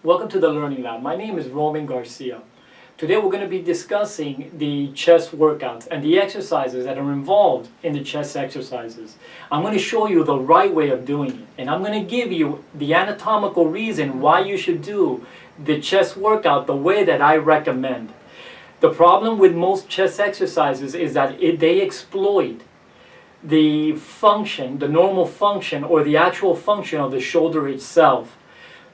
Welcome to the Learning Lab. My name is Roman Garcia. Today we're going to be discussing the chest workouts and the exercises that are involved in the chest exercises. I'm going to show you the right way of doing it, and I'm going to give you the anatomical reason why you should do the chest workout the way that I recommend. The problem with most chest exercises is that they exploit the function, the normal function or the actual function of the shoulder itself.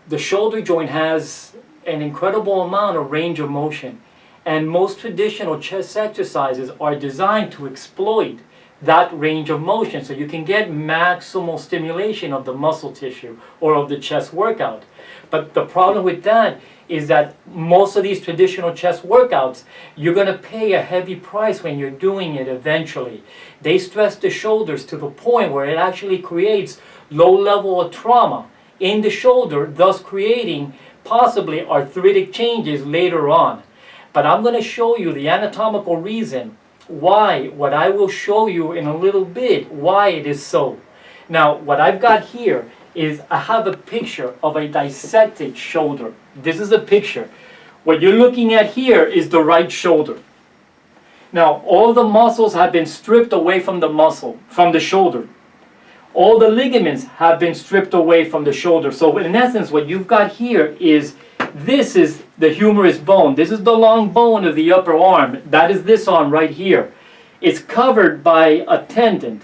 The shoulder joint has an incredible amount of range of motion, and most traditional chest exercises are designed to exploit that range of motion so you can get maximal stimulation of the muscle tissue or of the chest workout. But the problem with that is that most of these traditional chest workouts, you're going to pay a heavy price when you're doing it eventually. They stress the shoulders to the point where it actually creates low level of trauma in the shoulder, thus creating possibly arthritic changes later on. But I'm going to show you the anatomical reason why, what I will show you in a little bit, why it is so. Now, what I've got here is I have a picture of a dissected shoulder. This is a picture. What you're looking at here is the right shoulder. Now, all the muscles have been stripped away from the shoulder. All the ligaments have been stripped away from the shoulder. So in essence, what you've got here is, this is the humerus bone. This is the long bone of the upper arm. That is this arm right here. It's covered by a tendon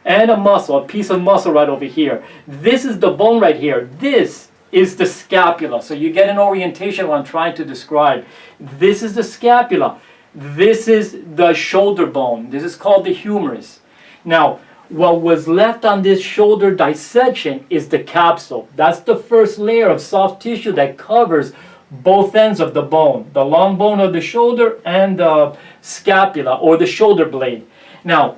and a muscle, a piece of muscle right over here. This is the bone right here. This is the scapula. So you get an orientation of what I'm trying to describe. This is the scapula. This is the shoulder bone. This is called the humerus. Now, what was left on this shoulder dissection is the capsule. That's the first layer of soft tissue that covers both ends of the bone, the long bone of the shoulder and the scapula or the shoulder blade. Now,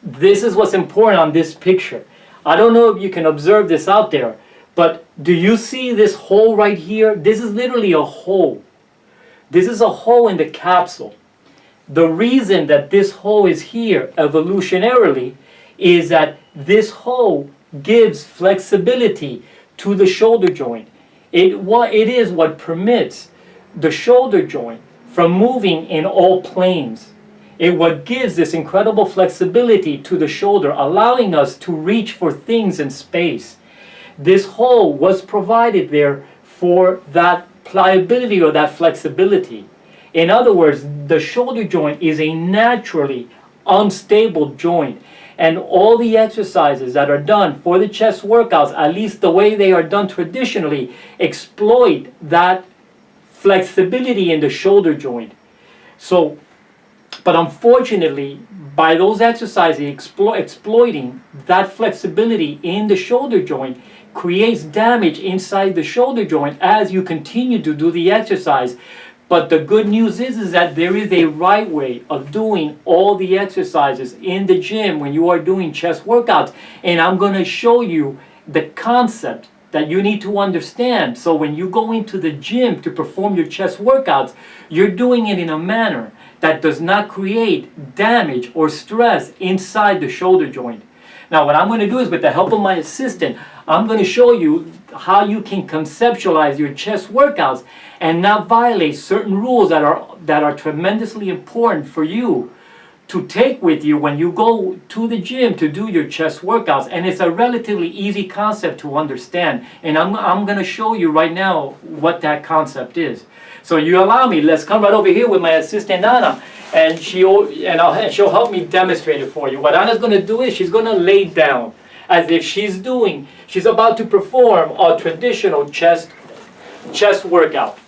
this is what's important on this picture. I don't know if you can observe this out there, but do you see this hole right here? This is literally a hole. This is a hole in the capsule. The reason that this hole is here evolutionarily is that this hole gives flexibility to the shoulder joint. It is what permits the shoulder joint from moving in all planes. It what gives this incredible flexibility to the shoulder, allowing us to reach for things in space. This hole was provided there for that pliability or that flexibility. In other words, the shoulder joint is a naturally unstable joint. And all the exercises that are done for the chest workouts, at least the way they are done traditionally, exploit that flexibility in the shoulder joint. So, but unfortunately, by those exercises exploiting that flexibility in the shoulder joint creates damage inside the shoulder joint as you continue to do the exercise. But the good news is that there is a right way of doing all the exercises in the gym when you are doing chest workouts. And I'm going to show you the concept that you need to understand. So when you go into the gym to perform your chest workouts, you're doing it in a manner that does not create damage or stress inside the shoulder joint. Now what I'm going to do is, with the help of my assistant, I'm going to show you how you can conceptualize your chest workouts and not violate certain rules that are tremendously important for you to take with you when you go to the gym to do your chest workouts. And it's a relatively easy concept to understand. And I'm going to show you right now what that concept is. So you allow me, let's come right over here with my assistant Anna, and she'll help me demonstrate it for you. What Anna's going to do is she's going to lay down as if she's about to perform a traditional chest workout.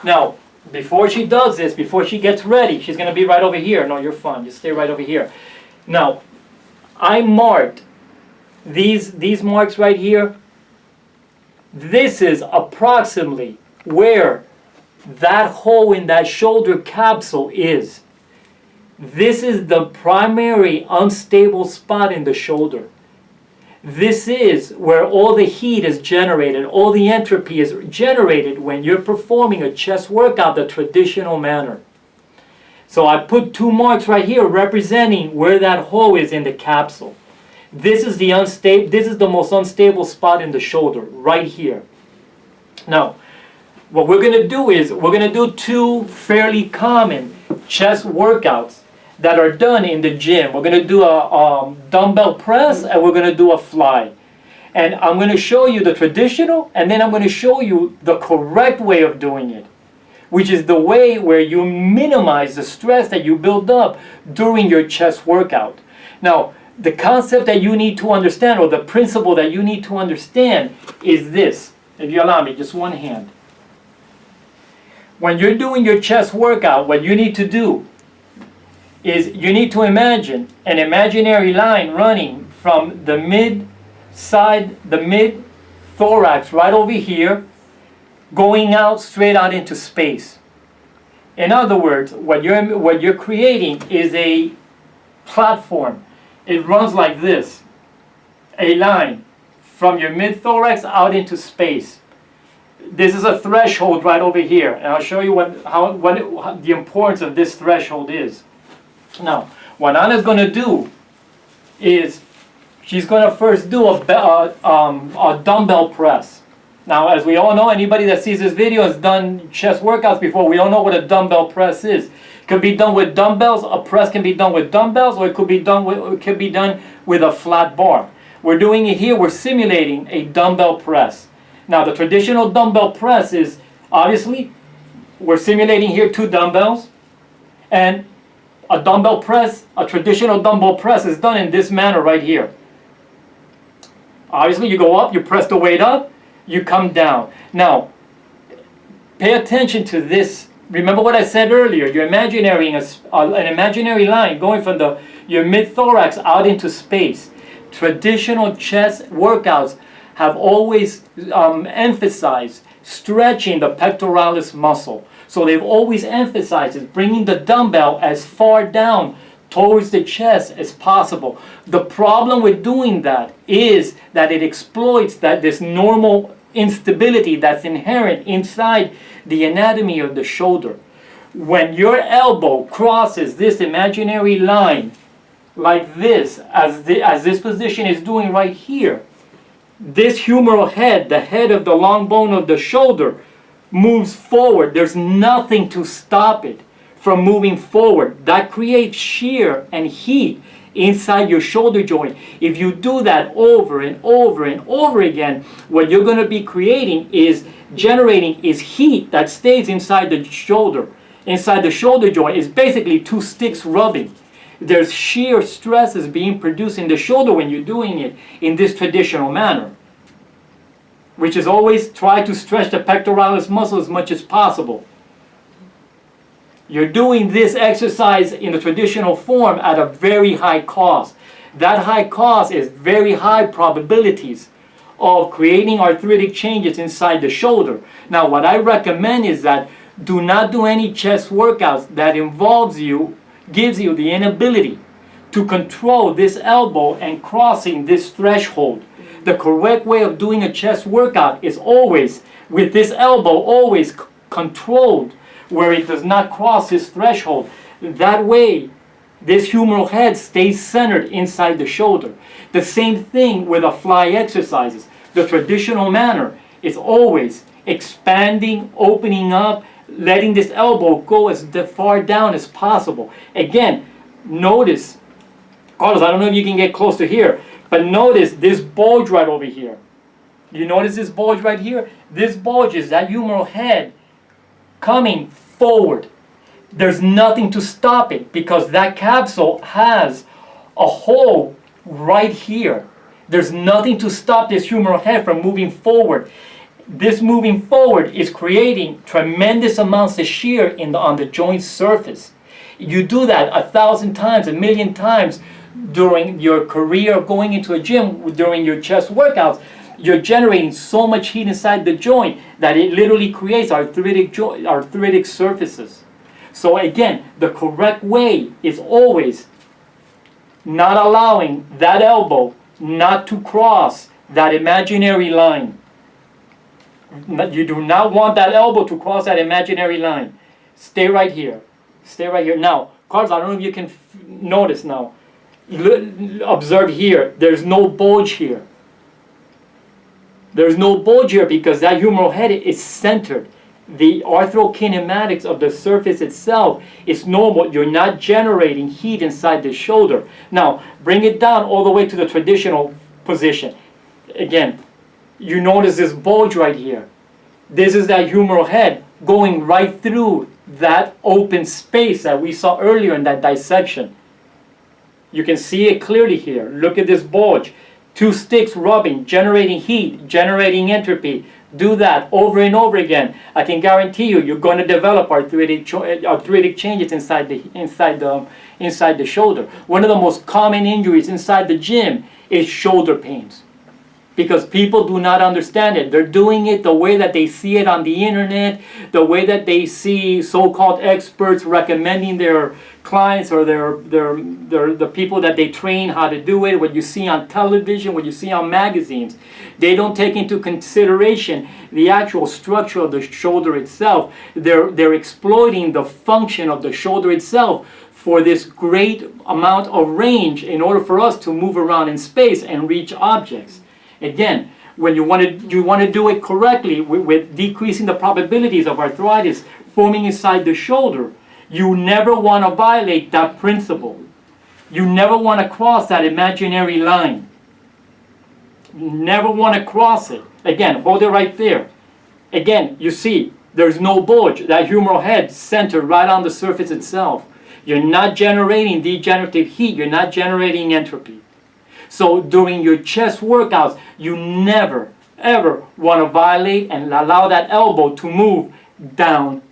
Now, before she does this, before she gets ready, she's going to be right over here. No, you're fine. Just stay right over here. Now, I marked these marks right here. This is approximately where that hole in that shoulder capsule is. This is the primary unstable spot in the shoulder. This is where all the heat is generated, all the entropy is generated when you're performing a chest workout the traditional manner. So I put 2 marks right here representing where that hole is in the capsule. This is the most unstable spot in the shoulder, right here. Now, what we're going to do is we're going to do two fairly common chest workouts that are done in the gym. We're going to do a dumbbell press and we're going to do a fly. And I'm going to show you the traditional, and then I'm going to show you the correct way of doing it, which is the way where you minimize the stress that you build up during your chest workout. Now, the concept that you need to understand, or the principle that you need to understand, is this. If you allow me, just one hand. When you're doing your chest workout, what you need to do is you need to imagine an imaginary line running from the mid-side, the mid-thorax right over here, going out straight out into space. In other words, what you're creating is a platform. It runs like this, a line from your mid-thorax out into space. This is a threshold right over here, and I'll show you what the importance of this threshold is. Now, what Anna's going to do is she's going to first do a dumbbell press. Now, as we all know, anybody that sees this video has done chest workouts before. We all know what a dumbbell press is. It could be done with dumbbells. A press can be done with dumbbells, or it could be done with a flat bar. We're doing it here. We're simulating a dumbbell press. Now, the traditional dumbbell press is, obviously, we're simulating here two dumbbells, and a dumbbell press, a traditional dumbbell press is done in this manner right here. Obviously, you go up, you press the weight up, you come down. Now, pay attention to this. Remember what I said earlier. You're imagining an imaginary line going from your mid-thorax out into space. Traditional chest workouts have always emphasized stretching the pectoralis muscle. So they've always emphasized bringing the dumbbell as far down towards the chest as possible. The problem with doing that is that it exploits this normal instability that's inherent inside the anatomy of the shoulder. When your elbow crosses this imaginary line like this, as this position is doing right here, this humeral head, the head of the long bone of the shoulder, moves forward. There's nothing to stop it from moving forward. That creates shear and heat inside your shoulder joint. If you do that over and over and over again, what you're going to be generating is heat that stays inside the shoulder. Inside the shoulder joint is basically two sticks rubbing. There's shear stresses being produced in the shoulder when you're doing it in this traditional manner, which is always try to stretch the pectoralis muscle as much as possible. You're doing this exercise in the traditional form at a very high cost. That high cost is very high probabilities of creating arthritic changes inside the shoulder. Now, what I recommend is that do not do any chest workouts that gives you the inability to control this elbow and crossing this threshold. The correct way of doing a chest workout is always with this elbow always controlled where it does not cross this threshold. That way, this humeral head stays centered inside the shoulder. The same thing with the fly exercises. The traditional manner is always expanding, opening up, letting this elbow go as far down as possible. Again, notice, Carlos, I don't know if you can get close to here, but notice this bulge right over here. You notice this bulge right here? This bulge is that humeral head coming forward. There's nothing to stop it because that capsule has a hole right here. There's nothing to stop this humeral head from moving forward. This moving forward is creating tremendous amounts of shear on the joint surface. You do that 1,000 times, 1,000,000 times during your career of going into a gym, during your chest workouts. You're generating so much heat inside the joint that it literally creates arthritic surfaces. So again, the correct way is always not allowing that elbow not to cross that imaginary line. You do not want that elbow to cross that imaginary line. Stay right here. Stay right here. Now, Carlos, I don't know if you can notice now. Observe here. There's no bulge here. There's no bulge here because that humeral head is centered. The arthrokinematics of the surface itself is normal. You're not generating heat inside the shoulder. Now, bring it down all the way to the traditional position. Again, you notice this bulge right here. This is that humeral head going right through that open space that we saw earlier in that dissection. You can see it clearly here. Look at this bulge. Two sticks rubbing, generating heat, generating entropy. Do that over and over again. I can guarantee you, you're going to develop arthritic changes inside the shoulder. One of the most common injuries inside the gym is shoulder pains, because people do not understand it. They're doing it the way that they see it on the internet, the way that they see so-called experts recommending their clients or the people that they train how to do it, what you see on television, what you see on magazines. They don't take into consideration the actual structure of the shoulder itself. They're exploiting the function of the shoulder itself for this great amount of range in order for us to move around in space and reach objects. Again, when you want to do it correctly with decreasing the probabilities of arthritis forming inside the shoulder, you never want to violate that principle. You never want to cross that imaginary line. You never want to cross it. Again, hold it right there. Again, you see, there's no bulge. That humeral head centered right on the surface itself. You're not generating degenerative heat. You're not generating entropy. So during your chest workouts, you never, ever want to violate and allow that elbow to move down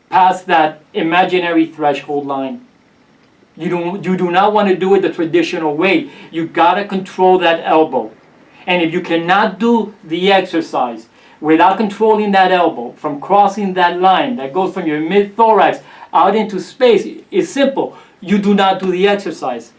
past that imaginary threshold line. You do not want to do it the traditional way. You got to control that elbow. And if you cannot do the exercise without controlling that elbow from crossing that line that goes from your mid-thorax out into space, it's simple. You do not do the exercise.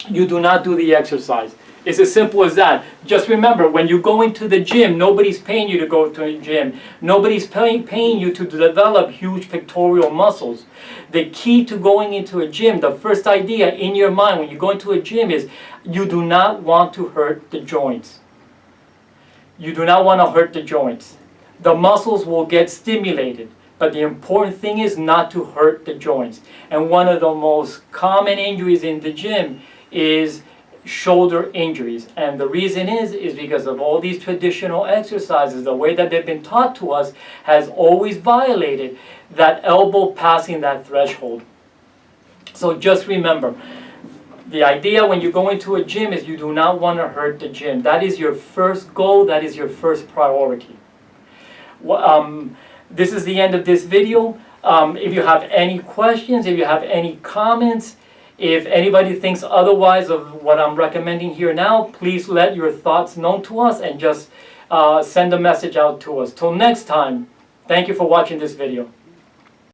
You do not do the exercise. It's as simple as that. Just remember, when you go into the gym, nobody's paying you to go to a gym. Nobody's paying you to develop huge pectoral muscles. The key to going into a gym, the first idea in your mind when you go into a gym is you do not want to hurt the joints. You do not want to hurt the joints. The muscles will get stimulated, but the important thing is not to hurt the joints. And one of the most common injuries in the gym is shoulder injuries, and the reason is because of all these traditional exercises. The way that they've been taught to us has always violated that elbow passing that threshold. So just remember, the idea when you go into a gym is you do not want to hurt the gym. That is your first goal. That is your first priority. This is the end of this video. If you have any questions, if you have any comments, if anybody thinks otherwise of what I'm recommending here now, please let your thoughts known to us and just send a message out to us. Till next time, thank you for watching this video.